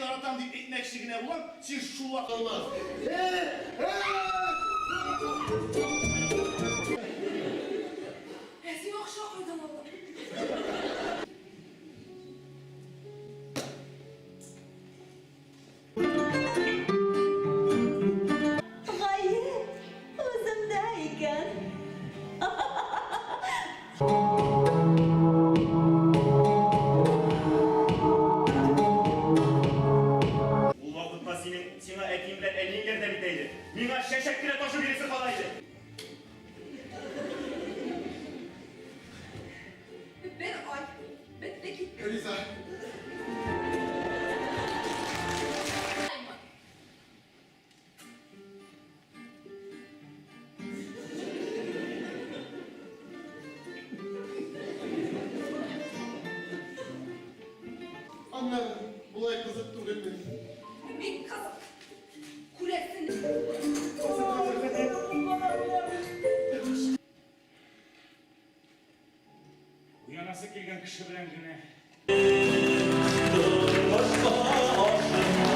yaratan deyip etmekşiliğine ulan siz şullak olmaz. Ezi yok şakırdan oğlum. Gayet özümdeyken. Bu vakıtla sana ekimler elin de biteydi. Mina şeşek bile taşı birisi kalaydı. Ben de git. Elisa. Anne, bulay kızıp dur beni. Bir kazak. Kulesini. Uyanası kelgen kışı bilen güne. Başka aşkına